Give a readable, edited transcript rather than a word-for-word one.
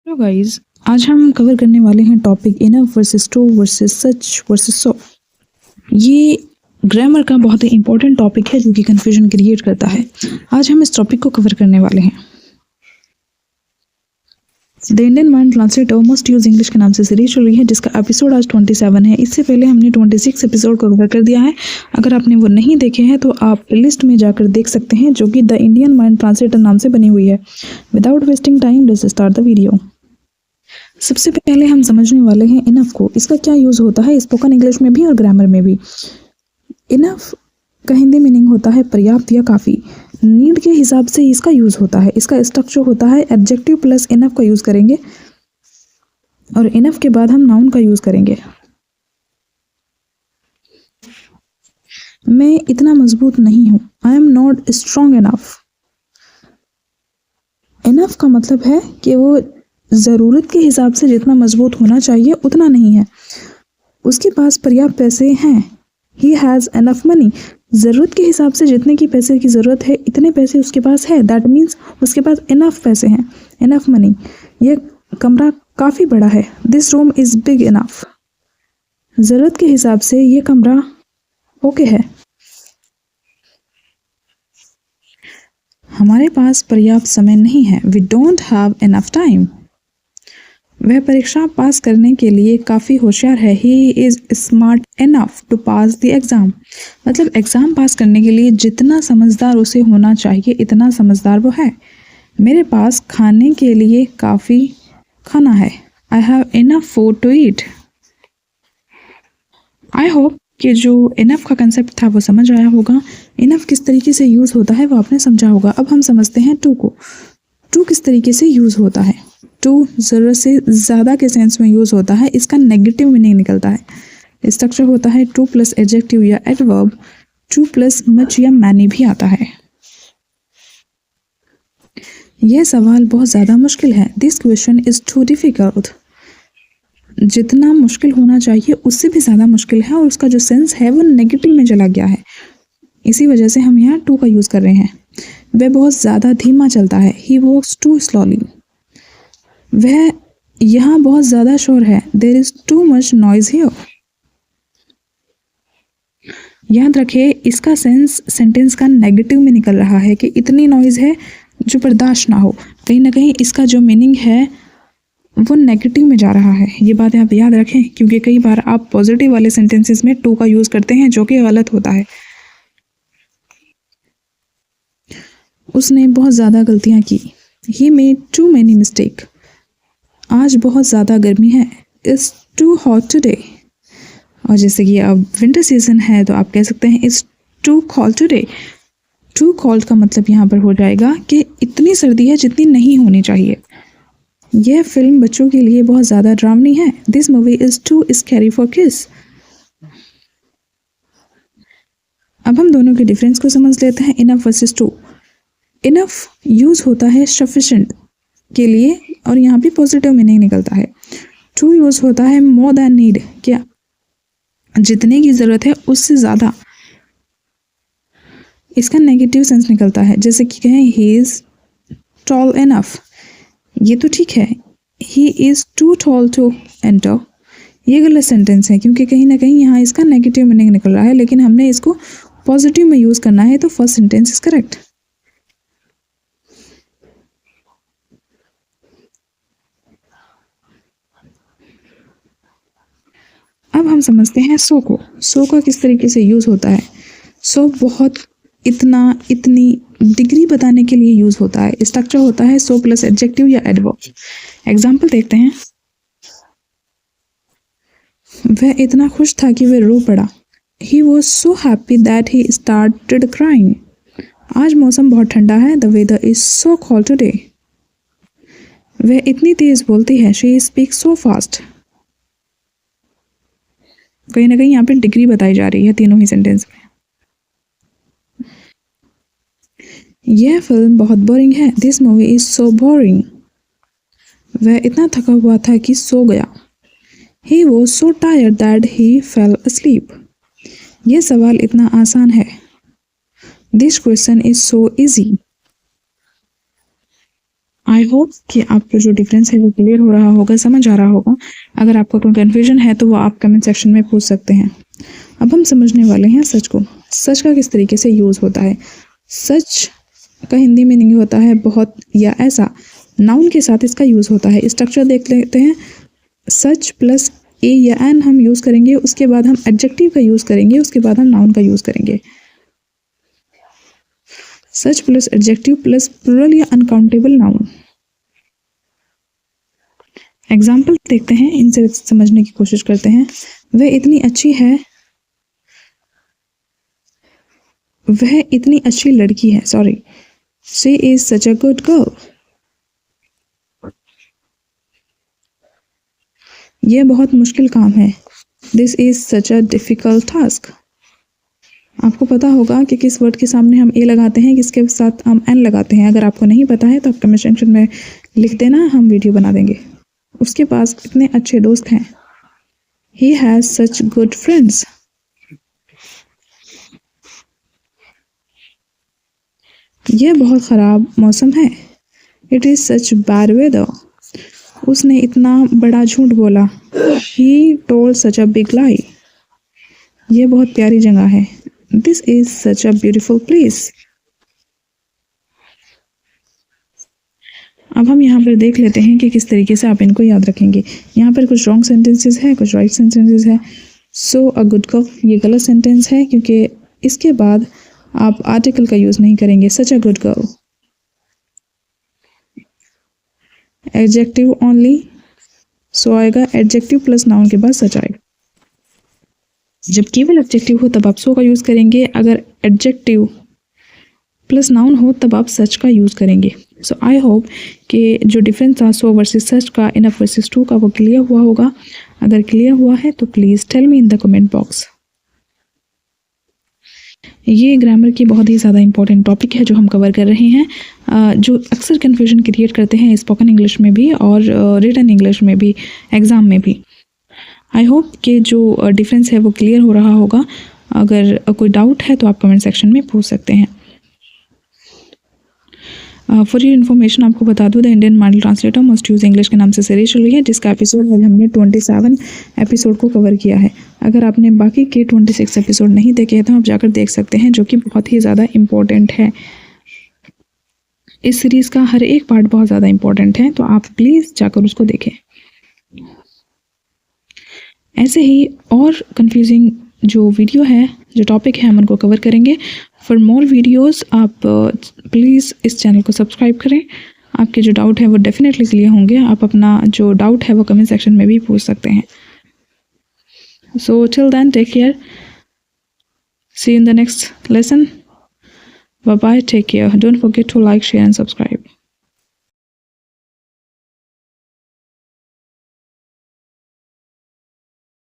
Hello guys, आज हम cover करने वाले हैं topic enough versus too versus such versus so. ये ग्रामर का बहुत ही इंपॉर्टेंट टॉपिक है जो कि कंफ्यूजन क्रिएट करता है। आज हम इस टॉपिक को कवर करने वाले हैं। The Indian mind translator most use English के नाम से सीरीज चल रही है जिसका एपिसोड आज 27 है। इससे पहले हमने 26 एपिसोड को कवर कर दिया है। अगर आपने वो नहीं देखे हैं तो आप लिस्ट में जाकर देख सकते हैं जो कि द इंडियन माइंड ट्रांसलेटर नाम से बनी हुई है। Without wasting time let's start the video. सबसे पहले हम समझने वाले हैं इनफ को। इसका क्या यूज़ होता है स्पोकन इंग्लिश में भी और ग्रामर में भी। इनफ का हिंदी मीनिंग होता है पर्याप्त या काफ़ी। नीड के हिसाब से इसका यूज़ होता है। इसका स्ट्रक्चर होता है एडजेक्टिव प्लस इनफ का यूज़ करेंगे और इनफ के बाद हम नाउन का यूज़ करेंगे। मैं इतना मजबूत नहीं हूँ, I am not strong enough. Enough का मतलब है कि वो ज़रूरत के हिसाब से जितना मजबूत होना चाहिए उतना नहीं है। उसके पास पर्याप्त पैसे हैं, ही हैज़ एनफ मनी। ज़रूरत के हिसाब से जितने की पैसे की ज़रूरत है इतने पैसे उसके पास है, दैट मीन्स उसके पास इनफ पैसे हैं, इनफ मनी। यह कमरा काफ़ी बड़ा है, this room is big enough. ज़रूरत के हिसाब से ये कमरा ओके है। हमारे पास पर्याप्त समय नहीं है, we don't have enough time. वह परीक्षा पास करने के लिए काफ़ी होशियार है, he is smart enough to pass the exam. मतलब एग्ज़ाम पास करने के लिए जितना समझदार उसे होना चाहिए इतना समझदार वो है। मेरे पास खाने के लिए काफ़ी खाना है, I have enough food to eat. I hope कि जो इनफ का कंसेप्ट था वो समझ आया होगा। इनफ किस तरीके से यूज़ होता है वो आपने समझा होगा। अब हम समझते हैं टू को। टू किस तरीके से यूज़ होता है। टू ज़रूरत से ज़्यादा के सेंस में यूज़ होता है। इसका नेगेटिव मीनिंग निकलता है। स्ट्रक्चर होता है टू प्लस एडजेक्टिव या एडवर्ब। टू प्लस मच या मैनी भी आता है। यह सवाल बहुत ज़्यादा मुश्किल है, this question is too difficult. जितना मुश्किल होना चाहिए उससे भी ज़्यादा मुश्किल है और उसका जो सेंस है वो नेगेटिव में चला गया है। इसी वजह से हम यहाँ टू का यूज़ कर रहे हैं। वह बहुत ज़्यादा धीमा चलता है, ही वॉक्स टू स्लोली। वह यहाँ बहुत ज़्यादा शोर है, there is too much noise here. याद रखिए इसका सेंस सेंटेंस का नेगेटिव में निकल रहा है कि इतनी नॉइज़ है जो बर्दाश्त ना हो। कहीं ना कहीं इसका जो मीनिंग है वो नेगेटिव में जा रहा है। ये बात आप याद रखें क्योंकि कई बार आप पॉजिटिव वाले सेंटेंसेस में टू का यूज़ करते हैं जो कि गलत होता है। उसने बहुत ज़्यादा गलतियाँ की, he made too many mistake. आज बहुत ज़्यादा गर्मी है, इट्स टू हॉट टुडे। और जैसे कि अब विंटर सीजन है तो आप कह सकते हैं it's too cold today. Too cold का मतलब यहाँ पर हो जाएगा कि इतनी सर्दी है जितनी नहीं होनी चाहिए। यह फिल्म बच्चों के लिए बहुत ज़्यादा डरावनी है, this movie is too scary for kids. अब हम दोनों के डिफरेंस को समझ लेते हैं, enough versus too. Enough use होता है सफिशिएंट के लिए और यहाँ भी पॉजिटिव मीनिंग निकलता है। टू यूज़ होता है मोर देन नीड, क्या जितने की ज़रूरत है उससे ज़्यादा। इसका नेगेटिव सेंस निकलता है, जैसे कि कहें ही इज़ टॉल इनफ। ये तो ठीक है, he is too tall to enter. ये गलत सेंटेंस है क्योंकि कहीं ना कहीं यहाँ इसका नेगेटिव मीनिंग निकल रहा है, लेकिन हमने इसको पॉजिटिव में यूज़ करना है तो फर्स्ट सेंटेंस इज करेक्ट। अब हम समझते हैं सो को। सो का किस तरीके से यूज़ होता है। सो बहुत, इतना, इतनी, डिग्री बताने के लिए यूज़ होता है। स्ट्रक्चर होता है सो प्लस एडजेक्टिव या एडवर्ब। एग्जाम्पल देखते हैं। वह इतना खुश था कि वह रो पड़ा, he was so happy that he started crying. आज मौसम बहुत ठंडा है, the weather is so cold today. वह इतनी तेज बोलती है, शी स्पीक सो फास्ट। कहीं ना कहीं यहाँ पे डिग्री बताई जा रही है तीनों ही सेंटेंस में। यह फिल्म बहुत बोरिंग है, this movie is so boring. वह इतना थका हुआ था कि सो गया, ही was so tired that he fail asleep। यह सवाल इतना आसान है, this question is so easy. I hope कि आपको जो डिफरेंस है वो क्लियर हो रहा होगा, समझ आ रहा होगा। अगर आपको कोई कन्फ्यूजन है तो वो आप कमेंट सेक्शन में पूछ सकते हैं। अब हम समझने वाले हैं सच को। सच का किस तरीके से यूज़ होता है। सच का हिंदी मीनिंग होता है बहुत या ऐसा। नाउन के साथ इसका यूज़ होता है। स्ट्रक्चर देख लेते हैं। सच प्लस ए या एन हम यूज़ करेंगे, उसके बाद हम एडजेक्टिव का यूज़ करेंगे, उसके बाद हम नाउन का यूज़ करेंगे। सच प्लस एडजेक्टिव प्लस प्लूरल या अनकाउंटेबल नाउन। एग्जाम्पल देखते हैं, इनसे समझने की कोशिश करते हैं। वह इतनी अच्छी है, वह इतनी अच्छी लड़की है, sorry, she is such a good girl. यह बहुत मुश्किल काम है, this is such a difficult task. आपको पता होगा कि किस वर्ड के सामने हम ए लगाते हैं, किसके साथ हम एन लगाते हैं। अगर आपको नहीं पता है तो आप कमेंट सेक्शन में लिख देना, हम वीडियो बना देंगे। उसके पास इतने अच्छे दोस्त हैं, he has such good friends. यह बहुत ख़राब मौसम है, it is such bad weather. उसने इतना बड़ा झूठ बोला, he told such a big lie. यह बहुत प्यारी जगह है, this is such a beautiful place. अब हम यहाँ पर देख लेते हैं कि किस तरीके से आप इनको याद रखेंगे। यहाँ पर कुछ रॉन्ग सेंटेंसेस है, कुछ राइट सेंटेंसेस है। सो अ गुड गर्ल ये गलत सेंटेंस है, क्योंकि इसके बाद आप आर्टिकल का यूज़ नहीं करेंगे। Such a good girl adjective only, so आएगा एडजेक्टिव प्लस नाउन के बाद सच आएगा। जब केवल एडजेक्टिव हो तब आप सो का यूज़ करेंगे, अगर एडजेक्टिव प्लस नाउन हो तब आप सच का यूज़ करेंगे। सो आई होप कि जो डिफरेंस था सो वर्सेस सच का, इनफ वर्सेस टू का, वो क्लियर हुआ होगा। अगर क्लियर हुआ है तो please tell me in the comment box. ये ग्रामर की बहुत ही ज़्यादा इंपॉर्टेंट टॉपिक है जो हम कवर कर रहे हैं, जो अक्सर कन्फ्यूजन क्रिएट करते हैं स्पोकन इंग्लिश में भी और रिटन इंग्लिश में भी, एग्ज़ाम में भी। आई होप कि जो डिफरेंस है वो क्लियर हो रहा होगा। अगर कोई डाउट है तो आप कमेंट सेक्शन में पूछ सकते हैं। फॉर योर इन्फॉर्मेशन आपको बता दूँ, the Indian model translator must use English के नाम से सीरीज चल रही है, जिसका एपिसोड आज हमने 27 एपिसोड को कवर किया है। अगर आपने बाकी के 26 एपिसोड नहीं देखे हैं तो आप जाकर देख सकते हैं, जो कि बहुत ही ज़्यादा इम्पोर्टेंट है। इस सीरीज़ का हर एक पार्ट बहुत ज़्यादा इम्पोर्टेंट है, तो आप प्लीज़ जाकर उसको देखें। ऐसे ही और कंफ्यूजिंग जो वीडियो है, जो टॉपिक है, हम उनको कवर करेंगे। फॉर मोर वीडियोस आप प्लीज़ इस चैनल को सब्सक्राइब करें। आपके जो डाउट है वो डेफिनेटली क्लियर होंगे। आप अपना जो डाउट है वो कमेंट सेक्शन में भी पूछ सकते हैं। So till then take care, see you in the next lesson, bye bye, take care, don't forget to like, share and subscribe.